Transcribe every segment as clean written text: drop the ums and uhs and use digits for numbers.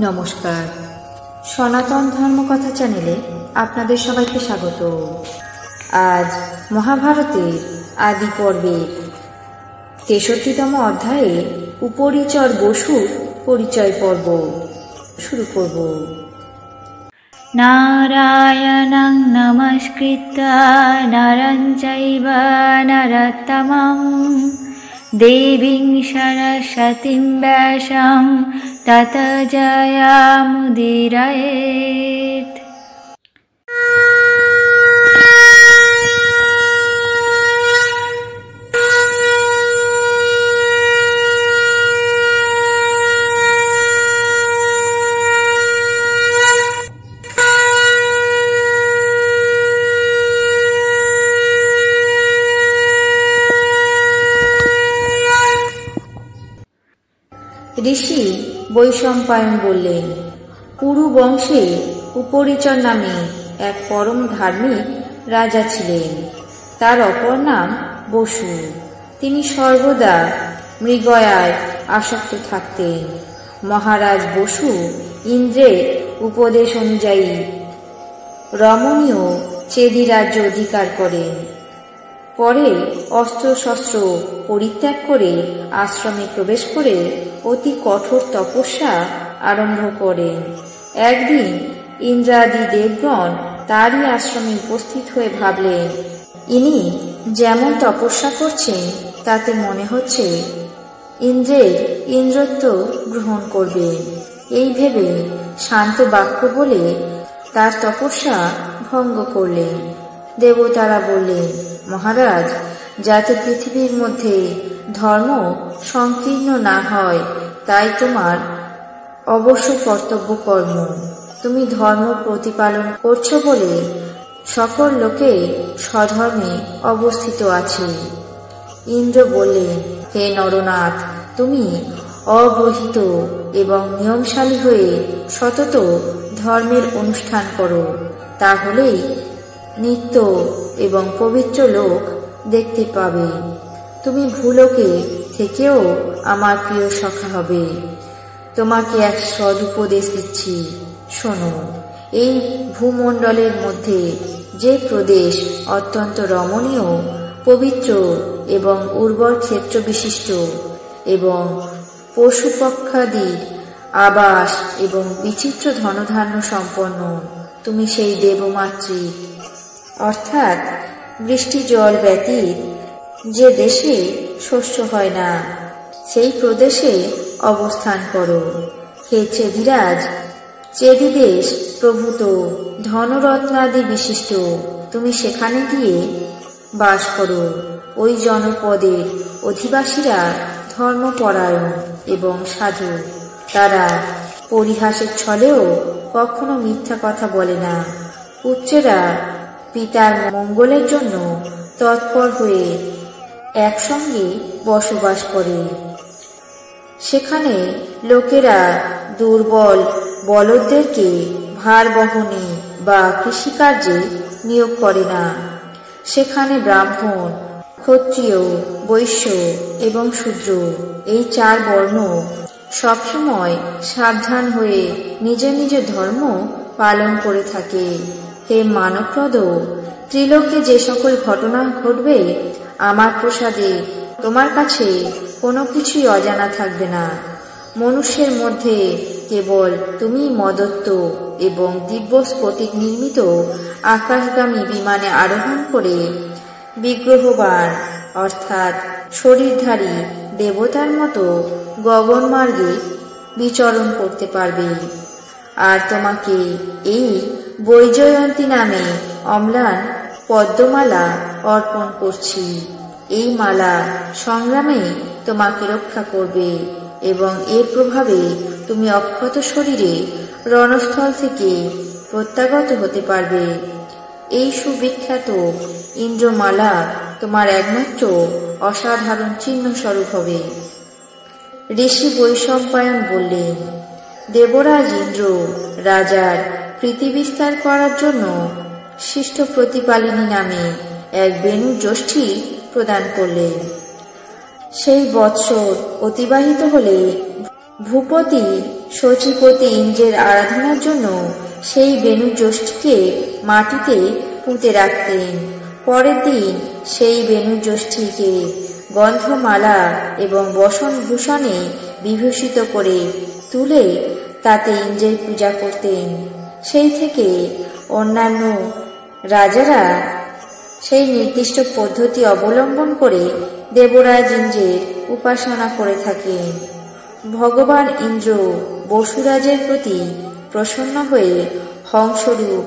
নমস্কার, সনাতন ধর্মকথা চ্যানেলে আপনাদের সবাইকে স্বাগত। আজ মহাভারতের আদি পর্বে 63তম অধ্যায়ে উপরিচর বসুর পরিচয় পর্ব শুরু করব। নারায়ণং নমস্কৃত্য নরং চৈব নরোত্তমং দেবীং সরস্বতীং ব্যাসং ততো জয়মুদীরয়েৎ। ঋষি বৈশম্পায়ন বললেন, পুরু বংশে উপরিচর নামে এক পরম ধার্মিক রাজা ছিলেন। তার অপর নাম বসু। তিনি সর্বদা মৃগয়ায় আসক্ত থাকতেন। মহারাজ বসু ইন্দ্রের উপদেশ অনুযায়ী রমণীয় চেদি রাজ্য অধিকার করেন। পরে অস্ত্রশস্ত্র পরিত্যাগ করে আশ্রমে প্রবেশ করে অতি কঠোর তপস্যা আরম্ভ করেন। একদিন ইন্দ্রাদি দেবগণ তারই আশ্রমে উপস্থিত হয়ে ভাবলেন, ইনি যেমন তপস্যা করছেন তাতে মনে হচ্ছে ইন্দ্রের ইন্দ্রত্ব গ্রহণ করবেন। এই ভেবে শান্ত বাক্য বলে তার তপস্যা ভঙ্গ করলেন। দেবতারা বললেন, মহারাজ, যাতে পৃথিবীর মধ্যে ধর্ম সংকীর্ণ না হয় তাই তোমার অবশ্য কর্তব্য কর্ম। তুমি ধর্ম প্রতিপালন করছো বলে সকল লোকে স্বধর্মে অবস্থিত আছে। ইন্দ্র বললেন, হে নরনাথ, তুমি অগ্রহিত এবং নিয়মশালী হয়ে সতত ধর্মের অনুষ্ঠান করো, তাহলেই নিত্য এবং পবিত্র লোক দেখতে পাবে। তুমি ভূলোকে থেকেও আমার প্রিয় সখা হবে। তোমাকে এক সদুপদেশ দিচ্ছি, শোনো। এই ভূমণ্ডলের মধ্যে যে প্রদেশ অত্যন্ত রমণীয়, পবিত্র এবং উর্বর ক্ষেত্র বিশিষ্ট এবং পশুপক্ষাদির আবাস এবং বিচিত্র ধনধান্য সম্পন্ন, তুমি সেই দেবমাতৃ অর্থাৎ বৃষ্টি জল ব্যতীত যে দেশে শস্য হয় না সেই প্রদেশে অবস্থান করো। হে চেদিরাজ, চেদি দেশ প্রভূত ধনরত্নাদি বিশিষ্ট, তুমি সেখানে গিয়ে বাস করো। ওই জনপদের অধিবাসীরা ধর্মপরায়ণ এবং সাধু। তারা পরিহাসের ছলেও কখনো মিথ্যা কথা বলে না। পুত্রেরা পিতার মঙ্গলের জন্য তৎপর হয়ে একসঙ্গে বসবাস করে। সেখানে লোকেরা দুর্বল বলদদেরকে ভার বহনে বা কৃষিকার্যে নিয়োগ করে না। সেখানে ব্রাহ্মণ, ক্ষত্রিয়, বৈশ্য এবং শূদ্র, এই চার বর্ণ সবসময় সাবধান হয়ে নিজ নিজ ধর্ম পালন করে থাকে। হে মানবপ্রদ, ত্রিলোকে যে সকল ঘটনা ঘটবে আমার প্রসাদে তোমার কাছে কোনো কিছুই অজানা থাকবে না। মনুষ্যের মধ্যে কেবল তুমি মদত্ত এবং দিব্য স্ফটিক নির্মিত আকাশগামী বিমানে আরোহণ করে বিগ্রহবান অর্থাৎ শরীরধারী দেবতার মতো গগনমার্গে বিচরণ করতে পারবে। আর তোমাকে এই বৈজয়ন্তী নামে অম্লান পদ্মমালা অর্পণ করছি। এই মালা সংগ্রামে তোমাকে রক্ষা করবে এবং এর প্রভাবে তুমি অক্ষত শরীরে রণস্থল থেকে প্রত্যাগত হতে পারবে। এই সুবিখ্যাত ইন্দ্রমালা তোমার একমাত্র অসাধারণ চিহ্ন স্বরূপ হবে। ঋষি বৈশম্পায়ন বললেন, দেবরাজ ইন্দ্র রাজার প্রীতি বিস্তার করার জন্য শিষ্ট প্রতিপালিনী নামে এক বেণু যষ্ঠী প্রদান করলেন। সেই বৎসর অতিবাহিত হলে ভূপতি শচীপতি ইন্দ্রের আরাধনার জন্য সেই বেণু যষ্ঠীকে মাটিতে পুঁতে রাখতেন। পরের দিন সেই বেণু যষ্ঠীকে গন্ধমালা এবং বসনভূষণে বিভূষিত করে তুলে তাতে ইন্দ্রের পূজা করতেন। সেই থেকে অন্যান্য রাজারা সেই নির্দিষ্ট পদ্ধতি অবলম্বন করে দেবরাজ ইন্দ্রের উপাসনা করে থাকেন। ভগবান ইন্দ্র বসুরাজের প্রতি প্রসন্ন হয়ে হংসরূপ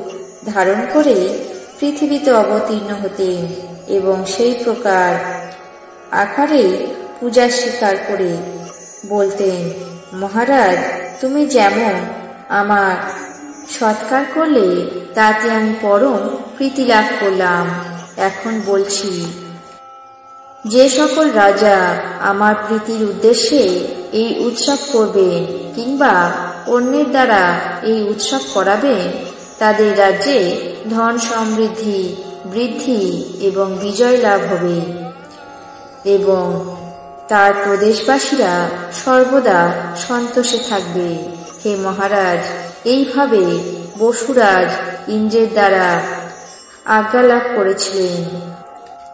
ধারণ করে পৃথিবীতে অবতীর্ণ হতেন এবং সেই প্রকার আকারে পূজা স্বীকার করে বলতেন, মহারাজ, তুমি যেমন আমার সৎকার করলে তাতে আমি পরম প্রীতি লাভ করলাম। এখন বলছি, যে সকল রাজা আমার প্রীতির উদ্দেশ্যে এই উৎসব করবেন কিংবা অন্যের দ্বারা এই উৎসব করাবেন, তাদের রাজ্যে ধন সমৃদ্ধি, বৃদ্ধি এবং বিজয় লাভ হবে এবং তার প্রদেশবাসীরা সর্বদা সন্তোষে থাকবে। হে মহারাজ, এইভাবে বসুরাজ ইন্দ্রের দ্বারা আজ্ঞা লাভ করেছিলেন।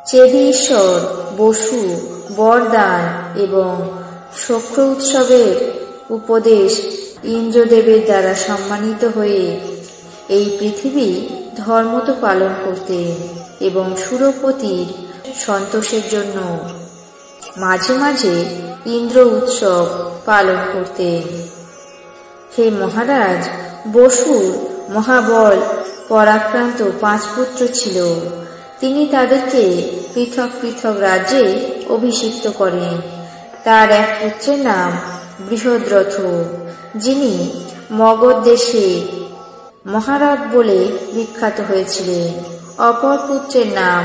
চেদি ঈশ্বর বসু বরদান এবং সখ্য উৎসবের উপদেশ ইন্দ্রদেবের দ্বারা সম্মানিত হয়ে এই পৃথিবী ধর্মত পালন করতেন এবং সুরপতির সন্তোষের জন্য মাঝে মাঝে ইন্দ্র উৎসব পালন করতেন। হে মহারাজ, বসুর মহাবল পরাক্রান্ত 5 পুত্র ছিল। তিনি তাদেরকে পৃথক পৃথক রাজ্যে অভিষিক্ত করেন। তার এক পুত্রের নাম বৃহদ্রথ, যিনি মগধ দেশে মহারথ বলে বিখ্যাত হয়েছিলেন। অপর পুত্রের নাম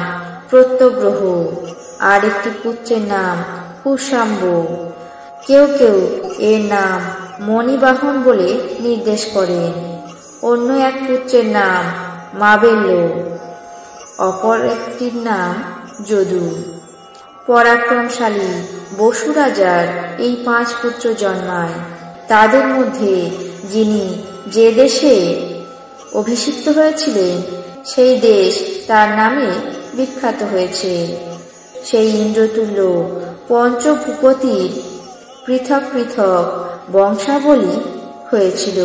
প্রত্যগ্রহ, আর একটি পুত্রের নাম কুশাম্ব। কেউ কেউ এর নাম মণিবাহন বলে নির্দেশ করেন। অন্য এক পুত্রের নাম মাবেল্য, অপর একটির নাম যদু। পরাক্রমশালী বসু রাজার এই 5 পুত্র জন্মায়। তাদের মধ্যে যিনি যে দেশে অভিষিক্ত হয়েছিলেন সেই দেশ তার নামে বিখ্যাত হয়েছে। সেই ইন্দ্রতুল্য পঞ্চভূপতির পৃথক পৃথক বংশাবলী হয়েছিল।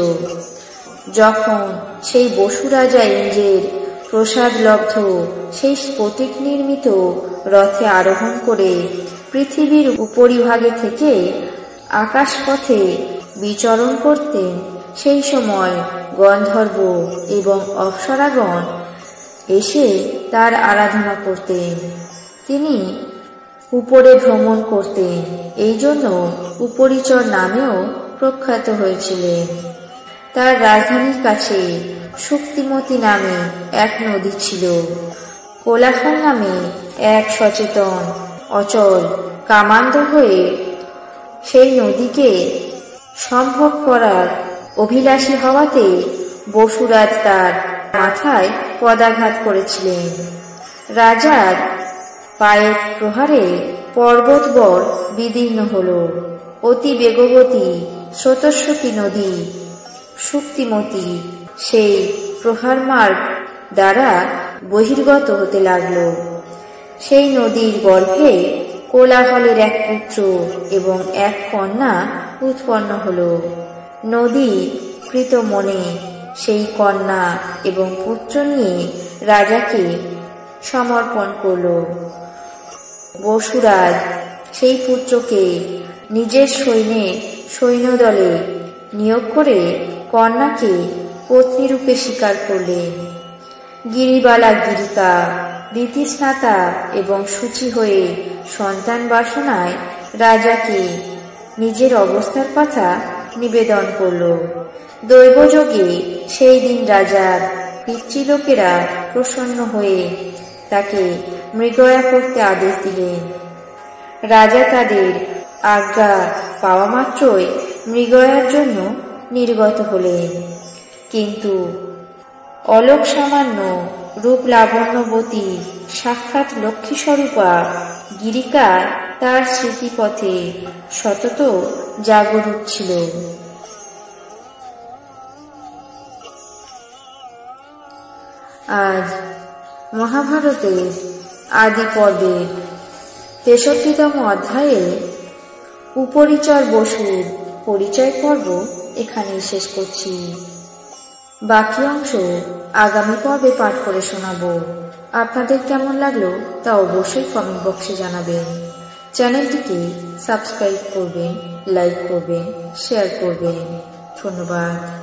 যখন সেই বসু রাজা ইন্দ্রের প্রসাদ লব্ধ সেই স্ফটিক নির্মিত রথে আরোহণ করে পৃথিবীর উপরিভাগে থেকে আকাশপথে বিচরণ করতেন, সেই সময় গন্ধর্ব এবং অপ্সরাগণ এসে তার আরাধনা করতেন। তিনি উপরে ভ্রমণ করতেন, এই জন্য উপরিচর নামেও প্রখ্যাত হয়েছিলেন। তার রাজধানীর কাছে শুক্তিমতী নামে এক নদী ছিল। কোলাহল নামে এক সচেতন অচল কামান্দ হয়ে সেই নদীকে সম্ভব করার অভিলাষী হওয়াতে বসুরাজ তার মাথায় পদাঘাত করেছিলেন। রাজার পায়ের প্রহারে পর্বতবর বিদীর্ণ হল। অতি বেগবতী স্রোতস্বতী নদী শুক্তিমতী সেই প্রহার মার্গ দ্বারা বহির্গত হতে লাগল। সেই নদীর গর্ভে কোলাহলের এক পুত্র এবং এক কন্যা উৎপন্ন হল। নদী কৃত মনে সেই কন্যা এবং পুত্র নিয়ে রাজাকে সমর্পণ করল। বসুরাজ সেই পুত্রকে নিজের সৈন্যদলে নিয়োগ করে কন্যাকে পত্নীরূপে স্বীকার করলেন। গিরিবালা গিরিকা রীতিস্নাতা এবং শুচি হয়ে সন্তান বাসনায় রাজাকে নিজের অবস্থার কথা নিবেদন করল। দৈবযোগে সেই দিন রাজার পিতৃলোকেরা প্রসন্ন হয়ে তাকে মৃগয়া করতে আদেশ দিলেন। রাজা তাদের আজ্ঞা পাওয়া মাত্রই মৃগয়ার জন্য নির্গত হলেন। কিন্তু অলোক সামান্য রূপ লাবণ্যবতী সাক্ষাৎ লক্ষ্মীস্বরূপা গিরিকা তার স্মৃতিপথে সতত জাগরূক ছিল। আজ মহাভারতের আদি পর্বের ৬৩তম অধ্যায়ে উপরিচর বসুর পরিচয় পর্ব এখানেই শেষ করছি। বাকি অংশ আগামী পর্বে পাঠ করে শোনাবো। আপনাদের কেমন লাগলো তা অবশ্যই কমেন্ট বক্সে জানাবেন। চ্যানেলটিকে সাবস্ক্রাইব করবেন, লাইক করবেন, শেয়ার করবেন। ধন্যবাদ।